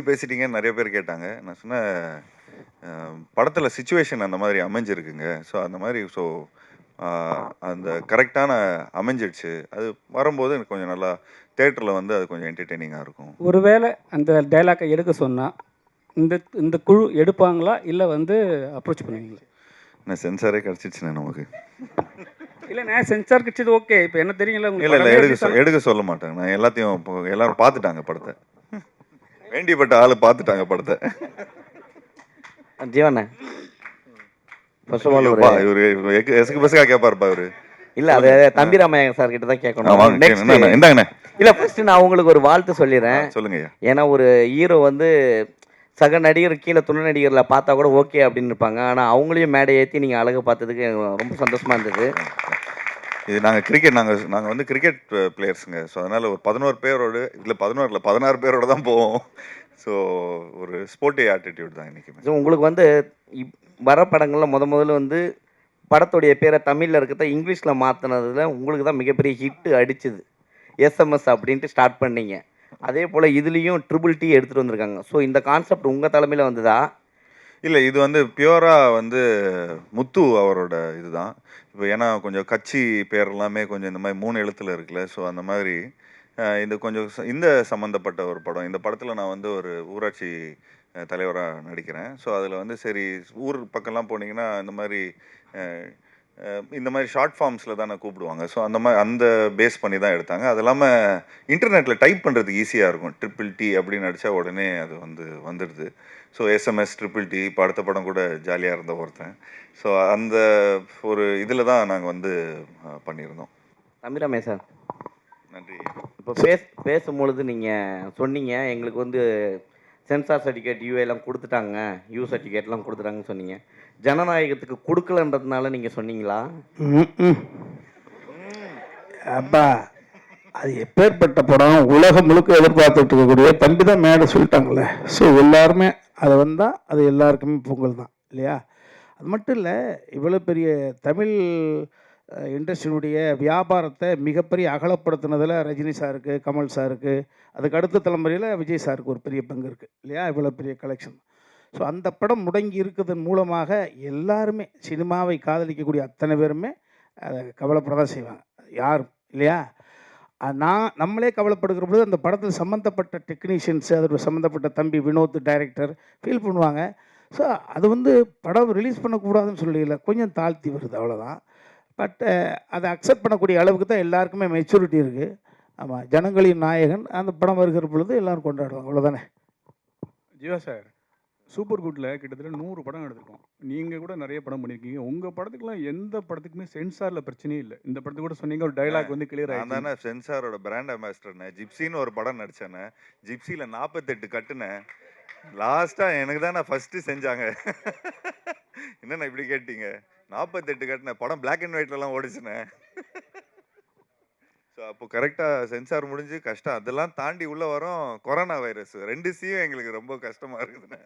பேசிட்டீங்கன்னு நிறைய பேர் கேட்டாங்க. நான் சொன்னேன், படத்தில் சுச்சுவேஷன் அந்த மாதிரி அமைஞ்சிருக்குங்க. ஸோ அந்த மாதிரி அந்த கரெக்டான அமைஞ்சிடுச்சு. அது வரும்போது எனக்கு கொஞ்சம் நல்லா தேட்டரில் வந்து அது கொஞ்சம் என்டர்டெய்னிங்காக இருக்கும். ஒருவேளை அந்த டைலாக்கை எடுக்க சொன்னால் இந்த குழு எடுப்பாங்களா, இல்லை வந்து அப்ரோச் பண்ணுவீங்களா? நான் சென்சாரே கிடச்சிடுச்சுண்ணே நமக்கு. இல்லைண்ணே, சென்சார் கிடச்சது ஓகே. இப்போ என்ன தெரியுங்களா? இல்லை எடுக்க சொல்ல மாட்டேன் நான். எல்லாத்தையும் இப்போ எல்லாரும் பார்த்துட்டாங்க படத்தை. வேண்டியப்பட்ட ஆள் பார்த்துட்டாங்க படத்தை. ஜீவண்ணே, இவரு எசுக்கு பசுக்கா கேட்பாருப்பா இவரு. இல்ல அது தம்பிராமையா சார் கிட்ட தான் கேட்கணும். என்னங்கண்ணே? இல்ல ஃபர்ஸ்ட் நான் உங்களுக்கு ஒரு வாழ்த்து சொல்லிடுறேன். சொல்லுங்க. ஏன்னா ஒரு ஹீரோ வந்து சக நடிகர் கீழே துணை நடிகரில் பார்த்தா கூட ஓகே அப்படின்னு இருப்பாங்க. ஆனால் அவங்களையும் மேடை ஏற்றி நீங்கள் அழகு பார்த்ததுக்கு ரொம்ப சந்தோஷமாக இருந்தது. இது நாங்கள் வந்து கிரிக்கெட் பிளேயர்ஸுங்க. ஸோ அதனால் ஒரு 11 பேரோடு, இதில் 16 பேரோட தான் போவோம். ஸோ ஒரு ஸ்போர்ட்டி ஆட்டிடியூட் தான் இன்றைக்கி. ஸோ உங்களுக்கு வந்து வர படங்களில் முதல்ல வந்து படத்துடைய பேரை தமிழில் இருக்கிறத இங்கிலீஷில் மாற்றினதில் உங்களுக்கு தான் மிகப்பெரிய ஹிட்டு அடிச்சுது. SMS அப்படின்ட்டு ஸ்டார்ட் பண்ணீங்க. அதே போல் இதுலேயும் ட்ரிபிள்-T எடுத்துகிட்டு வந்திருக்காங்க. ஸோ இந்த கான்செப்ட் உங்கள் தலைமையில் வந்ததா? இல்லை, இது வந்து பியூராக வந்து முத்து அவரோட இதுதான். இப்போ ஏன்னா கொஞ்சம் கட்சி பேர் எல்லாமே கொஞ்சம் இந்த மாதிரி 3 எழுத்தில் இருக்குல்ல. ஸோ அந்த மாதிரி இது கொஞ்சம் இந்த சம்மந்தப்பட்ட ஒரு படம். இந்த படத்தில் நான் வந்து ஒரு ஊராட்சி தலைவராக நடிக்கிறேன். ஸோ அதில் வந்து சரி, ஊர் பக்கம்லாம் போனீங்கன்னா இந்த மாதிரி ஷார்ட் ஃபார்ம்ஸில் தான் கூப்பிடுவாங்க. ஸோ அந்த பேஸ் பண்ணி தான் எடுத்தாங்க. அது இல்லாமல் இன்டர்நெட்டில் டைப் பண்ணுறதுக்கு ஈஸியாக இருக்கும். ட்ரிபிள்-T அப்படின்னு அடித்தா உடனே அது வந்துடுது. So SMS ட்ரிபிள்-T. இப்போ அடுத்த படம் கூட ஜாலியாக இருந்த ஒருத்தன். ஸோ அந்த ஒரு இதில் தான் நாங்கள் வந்து பண்ணியிருந்தோம். தம்பிராமே சார், நன்றி. இப்போ பேசும்பொழுது நீங்கள் சொன்னீங்க, எங்களுக்கு வந்து சென்சார் சர்டிஃபிகேட் எல்லாம் கொடுத்துட்டாங்க, யூ சர்டிஃபிகேட்லாம் கொடுத்துட்டாங்கன்னு சொன்னீங்க. ஜனநாயகத்துக்கு கொடுக்கலன்றதுனால நீங்கள் சொன்னீங்களா? அப்பா அது எப்பேற்பட்ட படம், உலகம் முழுக்க எதிர்பார்த்துட்டு இருக்கக்கூடிய தம்பி தான் மேடை சொல்லிட்டாங்களே. ஸோ எல்லாருமே அதை வந்தால் அது எல்லாருக்குமே பொங்கல் தான் இல்லையா? அது மட்டும் இல்லை, இவ்வளோ பெரிய தமிழ் இண்டஸ்ட்ரியினுடைய வியாபாரத்தை மிகப்பெரிய அகலப்படுத்தினதில் ரஜினி சாருக்கு, கமல் சாருக்கு, அதுக்கு அடுத்த தலைமுறையில் விஜய் சாருக்கு ஒரு பெரிய பங்கு இருக்குது இல்லையா? இவ்வளோ பெரிய கலெக்ஷன். ஸோ அந்த படம் முடங்கி இருக்கிறதன் மூலமாக எல்லாருமே, சினிமாவை காதலிக்கக்கூடிய அத்தனை பேருமே அதை கவலைப்பட தான் செய்வாங்க, யாரும் இல்லையா? நம்மளே கவலைப்படுகிற பொழுது அந்த படத்தில் சம்மந்தப்பட்ட டெக்னீஷியன்ஸு, அதோட சம்மந்தப்பட்ட தம்பி வினோத் டைரக்டர் ஃபீல் பண்ணுவாங்க. ஸோ அது படம் ரிலீஸ் பண்ணக்கூடாதுன்னு சொல்லல, கொஞ்சம் தாழ்த்தி வருது அவ்வளோதான். பட் அதை அக்செப்ட் பண்ணக்கூடிய அளவுக்கு தான் எல்லாருக்குமே மெச்சூரிட்டி இருக்குது. ஆமாம், ஜனங்களின் நாயகன் அந்த படம் வருகிற பொழுது எல்லோரும் கொண்டாடுவாங்க, அவ்வளோதானே? ஜீவா சார், சூப்பர் குட்ல கிட்டத்தட்ட 100 படம் எடுத்திருக்கோம். நீங்கள் கூட நிறைய படம் பண்ணியிருக்கீங்க. உங்கள் படத்துக்குலாம் எந்த படத்துக்குமே சென்சாரில் பிரச்சனையே இல்லை. இந்த படத்துக்கு கூட சொன்னீங்க ஒரு டைலாக் கிளியர் நான் தானே சென்சாரோட பிராண்ட் அம்பாசிடர்னே. ஜிப்சின்னு ஒரு படம் நடிச்சேனே, ஜிப்சியில் 48 கட்டுனேன். லாஸ்ட்டாக எனக்கு தானே ஃபஸ்ட்டு செஞ்சாங்க. என்னண்ணா இப்படி கேட்டீங்க? 48 கட்டினேன். படம் பிளாக் அண்ட் ஒயிட்லலாம் ஓடிச்சுனே. ஸோ அப்போ கரெக்டாக சென்சார் முடிஞ்சு கஷ்டம். அதெல்லாம் தாண்டி உள்ளே வரோம் கொரோனா வைரஸ். 2 சியும் எங்களுக்கு ரொம்ப கஷ்டமாக இருக்குதுண்ணே.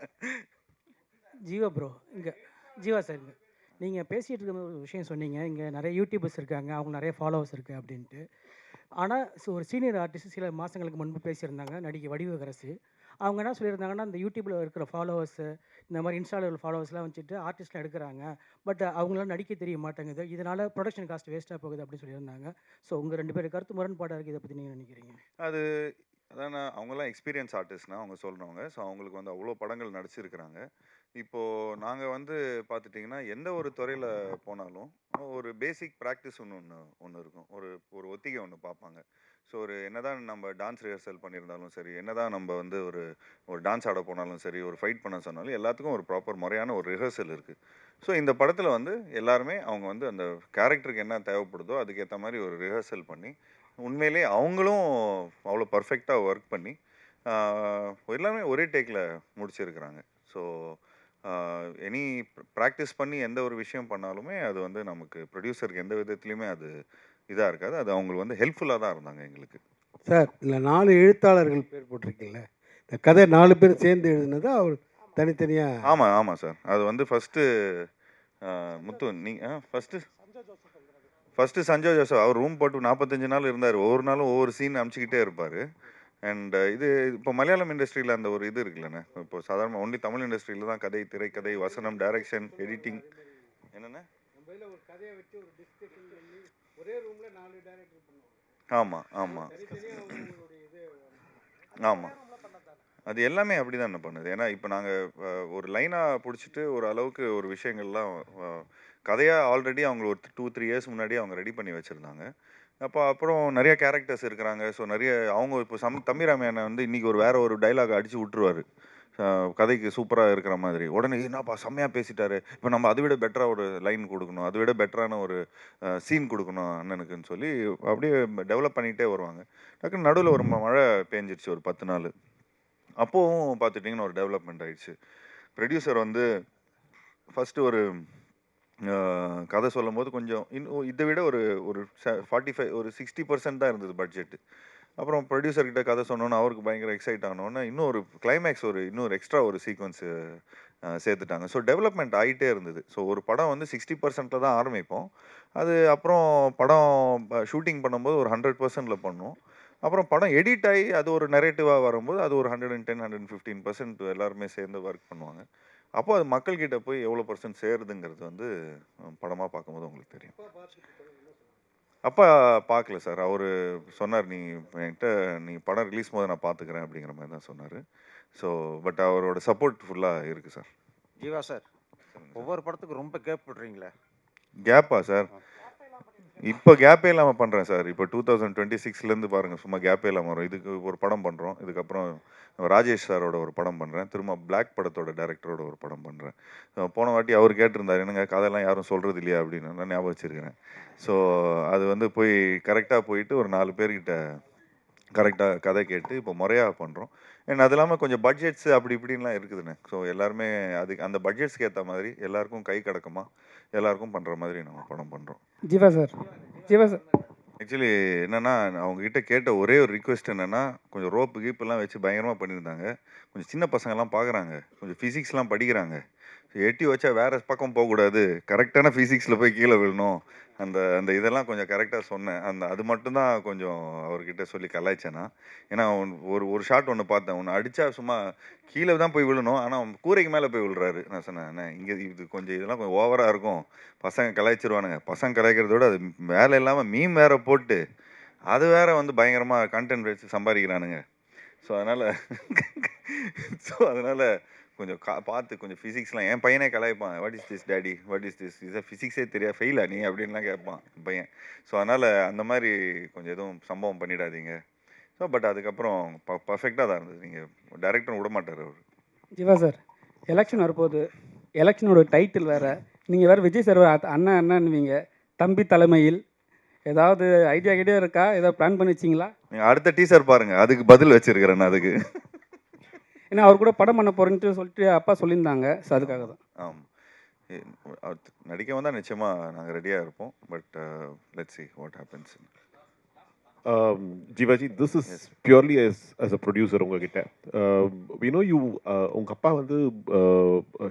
ஜீவா ப்ரோ, இங்கே ஜீவா சார், இங்கே நீங்கள் பேசிகிட்டு இருக்க ஒரு விஷயம் சொன்னீங்க, இங்கே நிறைய யூடியூபர்ஸ் இருக்காங்க, அவங்க நிறைய ஃபாலோவர்ஸ் இருக்குது அப்படின்ட்டு. ஆனால் ஒரு சீனியர் ஆர்டிஸ்ட் சில மாதங்களுக்கு முன்பு பேசியிருந்தாங்க, நடிகை வடிவகரசு. அவங்க என்ன சொல்லியிருந்தாங்கன்னா, இந்த யூடியூப்பில் இருக்கிற ஃபாலோவர்ஸு, இந்த மாதிரி இன்ஸ்டாவில் ஃபாலோவர்ஸ்லாம் வச்சுட்டு ஆர்டிஸ்ட்லாம் எடுக்கிறாங்க, பட் அவங்களாம் நடிக்க தெரிய மாட்டேங்குது, இதனால் ப்ரொடக்ஷன் காஸ்ட் வேஸ்ட்டாக போகுது அப்படின்னு சொல்லியிருந்தாங்க. ஸோ உங்கள் 2 பேர் கருத்து முரண்பாடாக இருக்குது, இதை பற்றி நீங்கள் நினைக்கிறீங்க? அது அதான் அவங்கெல்லாம் எக்ஸ்பீரியன்ஸ் ஆர்டிஸ்ட்னா அவங்க சொல்கிறவங்க. ஸோ அவங்களுக்கு அவ்வளோ படங்கள் நடிச்சிருக்கிறாங்க. இப்போது நாங்கள் பார்த்துட்டிங்கன்னா எந்த ஒரு துறையில் போனாலும் ஒரு பேசிக் ப்ராக்டிஸ் ஒன்று இருக்கும். ஒரு ஒரு ஒத்திகை ஒன்று பார்ப்பாங்க. ஸோ என்னதான் நம்ம டான்ஸ் ரிஹர்சல் பண்ணியிருந்தாலும் சரி, என்னதான் நம்ம ஒரு ஒரு டான்ஸ் ஆட போனாலும் சரி, ஒரு ஃபைட் பண்ண சொன்னாலும் எல்லாத்துக்கும் ஒரு ப்ராப்பர் முறையான ஒரு ரிஹர்சல் இருக்குது. ஸோ இந்த படத்தில் எல்லாருமே அவங்க அந்த கேரக்டருக்கு என்ன தேவைப்படுதோ அதுக்கேற்ற மாதிரி ஒரு ரிஹர்சல் பண்ணி உண்மையிலே அவங்களும் அவ்வளோ பர்ஃபெக்டாக ஒர்க் பண்ணி எல்லாமே ஒரே டேக்கில் முடிச்சிருக்கிறாங்க. ஸோ எனி ப்ராக்டிஸ் பண்ணி எந்த ஒரு விஷயம் பண்ணாலுமே அது நமக்கு ப்ரொடியூசருக்கு எந்த விதத்துலையுமே அது இதாக இருக்காது. அது அவங்களுக்கு ஹெல்ப்ஃபுல்லாக தான் இருந்தாங்க எங்களுக்கு. சார், இல்லை 4 எழுத்தாளர்கள் பேர் போட்டிருக்கீங்களே, இந்த கதை 4 பேர் சேர்ந்து எழுதுனதா அவர் தனித்தனியாக? ஆமாம் ஆமாம் சார். அது ஃபஸ்ட்டு முத்து ஃபஸ்ட்டு சஞ்சய் ஜோசப் அவர் ரூம் போட்டு 45 நாள் இருந்தார். ஒவ்வொரு நாளும் ஒவ்வொரு சீன் அமுச்சிக்கிட்டே இருப்பார். அண்ட் இப்போ மலையாளம் இண்டஸ்ட்ரியில் அந்த ஒரு இது இருக்குல்லண்ணே. இப்போ சாதாரண ஒன்லி தமிழ் இண்டஸ்ட்ரியில் தான் கதை, திரைக்கதை, வசனம், டைரக்ஷன், எடிட்டிங் என்னென்ன. ஆமாம் ஆமாம் ஆமாம், அது எல்லாமே அப்படி தான் பண்ணுது. ஏன்னா இப்போ நாங்கள் ஒரு லைனாக பிடிச்சிட்டு ஒரு அளவுக்கு ஒரு விஷயங்கள்லாம் கதையாக ஆல்ரெடி அவங்க ஒரு 2-3 இயர்ஸ் முன்னாடியே அவங்க ரெடி பண்ணி வச்சுருந்தாங்க. அப்புறம் நிறைய கேரக்டர்ஸ் இருக்கிறாங்க. ஸோ நிறைய அவங்க இப்போ தம்பி ராமையான இன்றைக்கி வேறு ஒரு டைலாக் அடித்து விட்டுருவார் கதைக்கு சூப்பராக இருக்கிற மாதிரி. உடனே என்னப்பா செம்மையாக பேசிட்டாரு, இப்போ நம்ம அதை விட பெட்டராக ஒரு லைன் கொடுக்கணும், அதை விட பெட்டரான ஒரு சீன் கொடுக்கணும் அண்ணனுக்குன்னு சொல்லி அப்படியே டெவலப் பண்ணிகிட்டே வருவாங்க. டக்குன்னு நடுவில் ஒரு மழை பேஞ்சிடுச்சு ஒரு 10 நாள். அப்போவும் பார்த்துட்டிங்கன்னா ஒரு டெவலப்மெண்ட் ஆகிடுச்சு. ப்ரொடியூசர் ஃபஸ்ட்டு ஒரு கதை சொல்லும் போது கொஞ்சம் இதை விட ஒரு 45 ஒரு 60% தான் இருந்தது பட்ஜெட்டு. அப்புறம் ப்ரொடியூசர்கிட்ட கதை சொன்னோன்னு அவருக்கு பயங்கர எக்ஸைட் ஆனோன்னு இன்னும் ஒரு கிளைமேக்ஸ் இன்னொரு எக்ஸ்ட்ரா ஒரு சீக்வன்ஸு சேர்த்துட்டாங்க. ஸோ டெவலப்மெண்ட் ஆகிட்டே இருந்தது. ஸோ ஒரு படம் 60%ல் தான் ஆரம்பிப்போம். அது அப்புறம் படம் ஷூட்டிங் பண்ணும்போது ஒரு 100%ல் பண்ணுவோம். அப்புறம் படம் எடிட் ஆகி அது ஒரு நெரேட்டிவாக வரும்போது அது ஒரு 110-115% எல்லாருமே சேர்ந்து ஒர்க் பண்ணுவாங்க. அப்போ அது மக்கள்கிட்ட போய் எவ்வளோ % சேருதுங்கிறது படமாக பார்க்கும்போது உங்களுக்கு தெரியும். அப்பா பார்க்கல சார். அவர் சொன்னார், என்கிட்ட நீ படம் ரிலீஸ் போது நான் பார்த்துக்கிறேன் அப்படிங்கிற மாதிரி தான் சொன்னார். ஸோ பட் அவரோட சப்போர்ட் ஃபுல்லாக இருக்குது சார். ஜீவா சார், ஒவ்வொரு படத்துக்கு ரொம்ப கேப் விடுறீங்களே. கேப்பா சார்? இப்போ கேப்பே இல்லாமல் பண்ணுறேன் சார். இப்போ 2026லேருந்து பாருங்கள், சும்மா கேப்பே இல்லாமல் வரும். இதுக்கு ஒரு படம் பண்ணுறோம், இதுக்கப்புறம் ராஜேஷ் சாரோட ஒரு படம் பண்ணுறேன், திரும்ப பிளாக் படத்தோட டைரக்டரோட ஒரு படம் பண்ணுறேன். போன வாட்டி அவர் கேட்டிருந்தார், என்னங்க கதையெல்லாம் யாரும் சொல்கிறது இல்லையா அப்படின்னு. நான் ஞாபகம் வச்சுருக்கிறேன். ஸோ அது போய் கரெக்டாக போயிட்டு ஒரு 4 பேர்கிட்ட கரெக்டாக கதை கேட்டு இப்போ முறையாக பண்ணுறோம். அண்ட் அது இல்லாமல் கொஞ்சம் பட்ஜெட்ஸு அப்படி இப்படின்லாம் இருக்குதுண்ணே. ஸோ எல்லாருமே அதுக்கு அந்த பட்ஜெட்ஸ்க்கு ஏற்ற மாதிரி எல்லாருக்கும் கை கடக்கமாக எல்லாருக்கும் பண்ணுற மாதிரி நம்ம படம் பண்ணுறோம். Jeeva sir, Jeeva sir, actually என்னன்னா, அவங்ககிட்ட கேட்ட ஒரே ஒரு ரிக்வெஸ்ட் என்னன்னா, கொஞ்சம் ரோப்பு கீப்புலாம் வச்சு பயங்கரமா பண்ணியிருந்தாங்க. கொஞ்சம் சின்ன பசங்கலாம் பார்க்குறாங்க. கொஞ்சம் ஃபிசிக்ஸ்லாம் படிக்கிறாங்க. எட்டி வச்சா வேற பக்கம் போகக்கூடாது. கரெக்டான ஃபிசிக்ஸ்ல போய் கீழ விழணும். அந்த அந்த இதெல்லாம் கொஞ்சம் கரெக்ட்டா சொன்னேன். அது மட்டும் தான் கொஞ்சம் அவர்கிட்ட சொல்லி கலாய்ச்சேன் நான். ஏன்னா, ஒரு ஒரு ஷாட் ஒண்ணு பார்த்தேன். ஒண்ணு அடிச்சா சும்மா கீழ தான் போய் விழணும். ஆனா, அவன் கூரைக்கு மேல போய் விழுறாரு. நான் சொன்னேன், "அண்ணே இங்க இது கொஞ்சம் இதெல்லாம் கொஞ்சம் ஓவரா இருக்கும். பசங்க கலாய்ச்சிருவானுங்க." பசங்க கலாய்க்கிறத விட அது வேலை இல்லாம மீம் வேற போட்டு, அது வேற வந்து பயங்கரமா கன்டென்ட் வச்சு சம்பாதிக்கிறானுங்க. ஸோ அதனால அதனால கொஞ்சம் பார்த்து கொஞ்சம் ஃபிசிக்ஸ்லாம் என் பையனே கலாய்ப்பான். "What is this daddy? What is this? இதை ஃபிசிக்ஸே தெரியாது ஃபெயிலா நீ?" அப்படின்லாம் கேட்பான் என் பையன். ஸோ அதனால அந்த மாதிரி கொஞ்சம் எதுவும் சம்பவம் பண்ணிடாதீங்க. ஸோ பட் அதுக்கப்புறம் பர்ஃபெக்டாக தான் இருந்தது. நீங்கள் டைரக்டரும் விட மாட்டார் அவர். ஜீவா சார், எலெக்ஷன் வரப்போகுது. எலெக்ஷனோட டைட்டில் வேறு. நீங்கள் வேறு விஜய் சார் அண்ணன் அண்ணன்வீங்க. தம்பி தலைமையில் ஏதாவது ஐடியா இருக்கா? ஏதாவது பிளான் பண்ணி வச்சிங்களா? நீங்கள் அடுத்த டீசர் பாருங்கள், அதுக்கு பதில் வச்சிருக்கிறேன் நான் அதுக்கு. ஏன்னா அவர் கூட படம் பண்ண போகிறேன்ட்டு சொல்லிட்டு அப்பா சொல்லியிருந்தாங்க. ஸோ அதுக்காக தான். ஆமாம், அவர் நடிக்க வந்தால் நிச்சயமாக நாங்கள் ரெடியாக இருப்போம். But let's see what happens. Jivaji, this is purely as a producer உங்ககிட்ட. We know you, உங்கள் அப்பா வந்து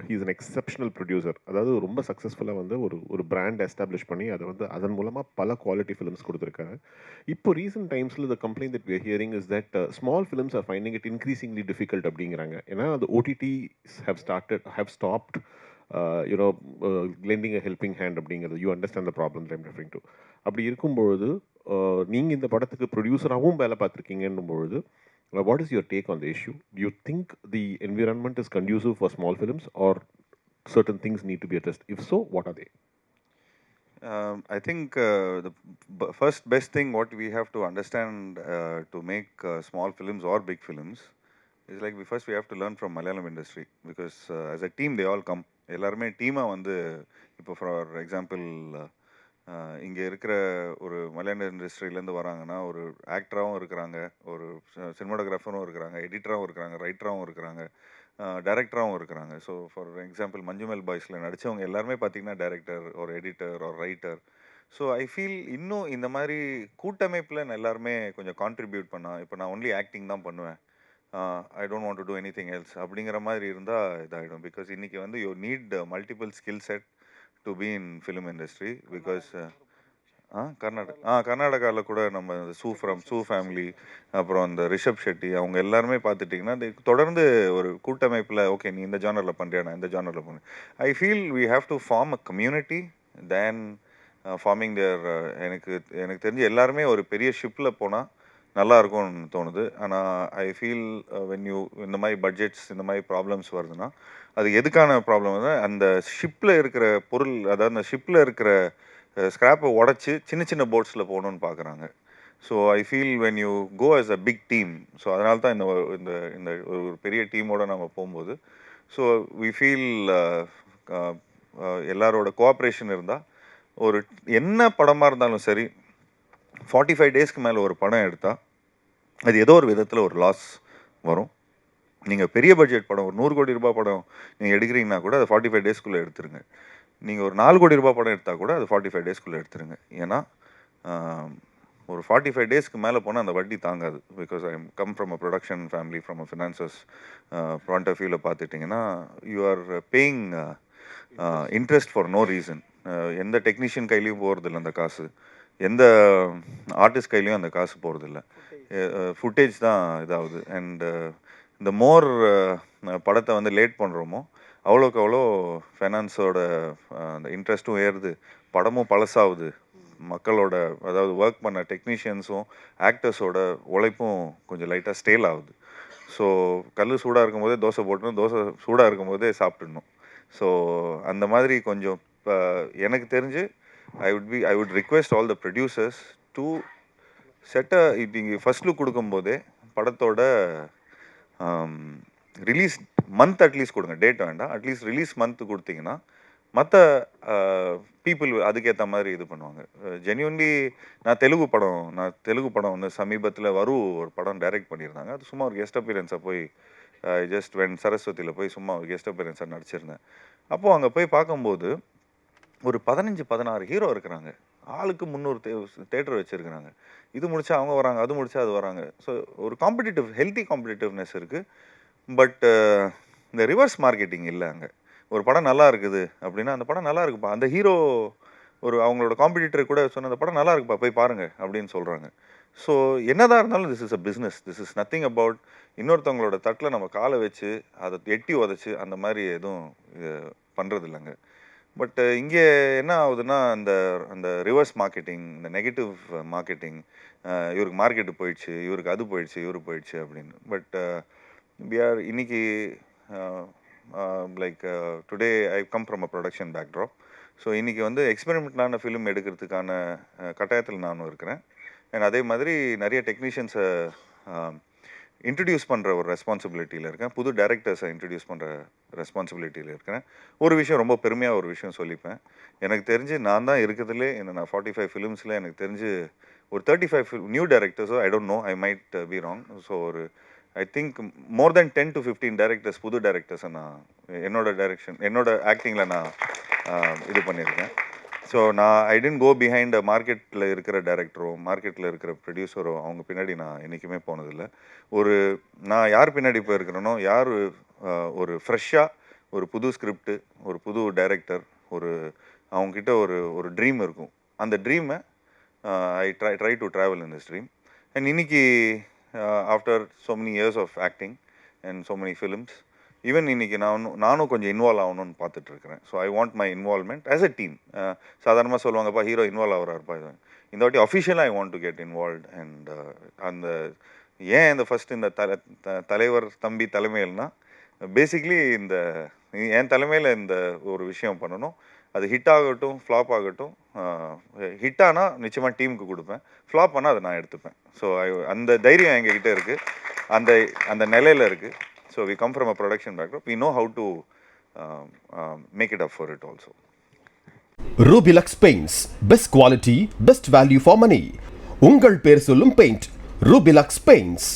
he is an exceptional producer. அதாவது ரொம்ப சக்ஸஸ்ஃபுல்லாக வந்து ஒரு பிராண்ட் எஸ்டாப்ளிஷ் பண்ணி அதை வந்து அதன் மூலமாக பல குவாலிட்டி ஃபிலிம்ஸ் கொடுத்துருக்காங்க. இப்போ ரீசெண்ட் டைம்ஸில் the complaint that we are hearing is that small films are finding it increasingly difficult அப்படிங்கிறாங்க. ஏன்னா அந்த OTTs have stopped lending a helping hand அப்படிங்கிறது. You understand the problem that I'm referring to. அப்படி இருக்கும்பொழுது நீங்கள் இந்த படத்துக்கு ப்ரொடியூசராகவும் வேலை பார்த்துருக்கீங்கன்னும் பொழுது what is your take on the issue? Do you think the environment is conducive for small films or certain things need to be addressed? If so, what are they? I think the first best thing what we have to understand to make small films or big films is like we have to learn from Malayalam industry, because as a team they all come. எல்லாருமே டீமாக வந்து இப்போ ஃபார் எக்ஸாம்பிள் இங்கே இருக்கிற ஒரு மலையாள இண்டஸ்ட்ரியிலேருந்து வராங்கன்னா ஒரு ஆக்டராகவும் இருக்கிறாங்க, ஒரு சினிமாட்டோகிராஃபரும் இருக்கிறாங்க, எடிட்டராகவும் இருக்கிறாங்க, ரைட்டராகவும் இருக்கிறாங்க, டைரக்டராகவும் இருக்கிறாங்க. ஸோ ஃபார் எக்ஸாம்பிள் மஞ்சுமெல் பாய்ஸில் நடித்தவங்க எல்லாருமே பார்த்தீங்கன்னா டைரக்டர் ஒரு எடிட்டர் ஒரு ரைட்டர். ஸோ ஐ ஃபீல் இன்னும் இந்த மாதிரி கூட்டமைப்பில் எல்லாருமே கொஞ்சம் கான்ட்ரிபியூட் பண்ணால், இப்போ நான் ஒன்லி ஆக்டிங் தான் பண்ணுவேன், I don't want to two anything else அப்படிங்கிற மாதிரி இருந்தால் இதாகிடும். பிகாஸ் இன்றைக்கி வந்து you need multiple skill set to be in film industry. Because கர்நாடகாவில் கூட நம்ம சூ ஃபேமிலி, அப்புறம் அந்த ரிஷப் ஷெட்டி, அவங்க எல்லாருமே பார்த்துட்டிங்கன்னா தொடர்ந்து ஒரு கூட்டமைப்பில் ஓகே நீ இந்த ஜானரில் பண்ணுறியா, நான் இந்த ஜானரில் பண்ணுறேன். I feel we have to form a community then forming there. எனக்கு தெரிஞ்சு எல்லாருமே ஒரு பெரிய ஷிப்பில் போனால் நல்லா இருக்கும்னு தோணுது. ஆனால் ஐ ஃபீல் வென் யூ இந்த மாதிரி பட்ஜெட்ஸ் இந்த மாதிரி ப்ராப்ளம்ஸ் வருதுன்னா அது எதுக்கான ப்ராப்ளம் வந்து அந்த ஷிப்பில் இருக்கிற பொருள், அதாவது அந்த ஷிப்பில் இருக்கிற ஸ்க்ராப்பை உடச்சி சின்ன சின்ன போட்ஸில் போகணுன்னு பார்க்குறாங்க. So I feel when you go as a big team, so அதனால தான் இந்த இந்த ஒரு பெரிய டீமோடு நம்ம போகும்போது ஸோ வி ஃபீல் எல்லாரோட கோஆப்ரேஷன் இருந்தால் ஒரு என்ன படமாக இருந்தாலும் சரி 45 டேஸ்க்கு மேலே ஒரு படம் எடுத்தால் அது ஏதோ ஒரு விதத்தில் ஒரு லாஸ் வரும். நீங்கள் பெரிய பட்ஜெட் படம் ஒரு 100 கோடி ரூபாய் படம் நீங்கள் எடுக்கிறீங்கன்னா கூட அது 45 டேஸ்க்குள்ளே எடுத்துருங்க. நீங்கள் ஒரு 4 கோடி ரூபாய் படம் எடுத்தால் கூட அது 45 டேஸ்க்குள்ளே எடுத்துருங்க. ஏன்னா ஒரு 45 டேஸ்க்கு மேலே போனால் அந்த வட்டி தாங்காது. Because I come from a production family, from a finances point of வியூவில் பார்த்துட்டிங்கன்னா you are paying interest for no reason. எந்த டெக்னீஷியன் கையிலையும் போகிறதில்ல அந்த காசு, எந்த ஆர்டிஸ்ட் கையிலையும் அந்த காசு போகிறதில்ல, ஃபுட்டேஜ் தான் இதாகுது. அண்ட் இந்த மோர் படத்தை வந்து லேட் பண்ணுறோமோ அவ்வளோக்கு அவ்வளோ ஃபைனான்ஸோட அந்த இன்ட்ரெஸ்ட்டும் ஏறுது, படமும் பழசாகுது, மக்களோட அதாவது ஒர்க் பண்ண டெக்னீஷியன்ஸும் ஆக்டர்ஸோட உழைப்பும் கொஞ்சம் லைட்டாக ஸ்டேல் ஆகுது. ஸோ கல் சூடாக இருக்கும்போதே தோசை போட்டணும், தோசை சூடாக இருக்கும்போதே சாப்பிட்டுடணும். ஸோ அந்த மாதிரி கொஞ்சம் எனக்கு தெரிஞ்சு I would request all the producers to set a நீங்கள் ஃபர்ஸ்ட் லுக் கொடுக்கும்போதே படத்தோட ரிலீஸ் மந்த் அட்லீஸ்ட் கொடுங்க, டேட் வேண்டாம், அட்லீஸ்ட் ரிலீஸ் மந்த் கொடுத்தீங்கன்னா மற்ற பீப்புள் அதுக்கேற்ற மாதிரி இது பண்ணுவாங்க. ஜென்யூன்லி நான் தெலுங்கு படம் வந்து சமீபத்தில் ஒரு படம் டைரக்ட் பண்ணியிருந்தாங்க. அது சும்மா ஒரு கெஸ்ட் அப்பியரன்ஸாக போய் ஜஸ்ட் சரஸ்வதியில் போய் சும்மா ஒரு கெஸ்ட் அப்பியரன்ஸாக நடிச்சிருந்தேன். அப்போது அங்கே போய் பார்க்கும்போது ஒரு 15-16 ஹீரோ இருக்கிறாங்க. ஆளுக்கு 300 தேட்டர் வச்சுருக்குறாங்க. இது முடிச்சா அவங்க வராங்க, அது முடிச்சா அது வராங்க. ஸோ ஒரு ஹெல்த்தி காம்படிட்டிவ்னஸ் இருக்குது. பட் இந்த ரிவர்ஸ் மார்க்கெட்டிங் இல்லை அங்கே. ஒரு படம் நல்லா இருக்குது அப்படின்னா அந்த படம் நல்லா இருக்குப்பா, அந்த ஹீரோ அவங்களோட காம்படிட்டர் கூட சொன்ன அந்த படம் நல்லா இருக்குப்பா போய் பாருங்க அப்படின்னு சொல்கிறாங்க. ஸோ என்னதான் இருந்தாலும் this is a business. This is nothing about இன்னொருத்தவங்களோட தட்டில் நம்ம காலை வச்சு அதை எட்டி உதச்சி அந்த மாதிரி எதுவும் பண்ணுறது இல்லைங்க. பட் இங்கே என்ன ஆகுதுன்னா அந்த அந்த ரிவர்ஸ் மார்க்கெட்டிங், இந்த நெகட்டிவ் மார்க்கெட்டிங், இவருக்கு மார்க்கெட்டு போயிடுச்சு, இவருக்கு அது போயிடுச்சு, இவரு போயிடுச்சு அப்படின்னு. பட் இன்னைக்கு like today I come from a production backdrop. So இன்றைக்கி வந்து எக்ஸ்பெரிமெண்ட்லான ஃபிலிம் எடுக்கிறதுக்கான கட்டாயத்தில் நானும் இருக்கிறேன். அண்ட் அதே மாதிரி நிறைய டெக்னீஷியன்ஸை இன்ட்ரடியூஸ் பண்ணுற ஒரு ரெஸ்பான்சிபிலிட்டியில் இருக்கேன். புது டைரக்டர்ஸை இன்ட்ரடியூஸ் பண்ணுற ரெஸ்பான்சிபிலிட்டியில் இருக்கிறேன். ஒரு விஷயம் ரொம்ப பெருமையாக ஒரு விஷயம் சொல்லிப்பேன். எனக்கு தெரிஞ்சு நான் தான் இருக்கிறதுலே நான் 45 ஃபிலிம்ஸில் எனக்கு தெரிஞ்சு ஒரு 35 நியூ டைரக்டர்ஸோ I don't know, I might be wrong. So ஒரு I think more then 10 to 15 directors, புது டைரக்டர்ஸை நான் என்னோட ஆக்டிங்கில் நான் இது பண்ணியிருக்கேன். So I tend go behind மார்க்கெட்டில் இருக்கிற டைரக்டரோ மார்க்கெட்டில் இருக்கிற ப்ரொடியூசரோ அவங்க பின்னாடி நான் என்றைக்குமே போனதில்லை. நான் யார் பின்னாடி போயிருக்கிறேனோ, யார் ஒரு ஃப்ரெஷ்ஷாக ஒரு புது ஸ்கிரிப்டு, ஒரு புது டைரக்டர், அவங்கக்கிட்ட ஒரு ட்ரீம் இருக்கும். அந்த ட்ரீமை I try to travel in this dream. And இன்னைக்கு after so many years of acting and so many films, even இன்றைக்கி நானும் கொஞ்சம் இன்வால்வ் ஆகணும்னு பார்த்துட்ருக்கிறேன். So I want my involvement as a team. சாதாரணமாக சொல்லுவாங்கப்பா ஹீரோ இன்வால்வ் ஆகிறாருப்பா, இந்த வாட்டி அஃபிஷியலாக I want to get involve. And அந்த ஏன் இந்த ஃபஸ்ட்டு இந்த தலைவர் தம்பி தலைமையில்னா பேசிக்லி என் தலைமையில் இந்த ஒரு விஷயம் பண்ணணும். அது ஹிட் ஆகட்டும் ஃப்ளாப் ஆகட்டும். ஹிட் ஆனால் நிச்சயமாக டீமுக்கு கொடுப்பேன், ஃப்ளாப் ஆனால் அதை நான் எடுத்துப்பேன். ஸோ அந்த தைரியம் எங்ககிட்ட இருக்குது, அந்த நிலையில் இருக்குது. So we come from a production background. We know how to make it up for it also. Rubilux Paints, best quality, best value for money. உங்கள் பேர் சொல்லும் பெயிண்ட் Rubilux Paints.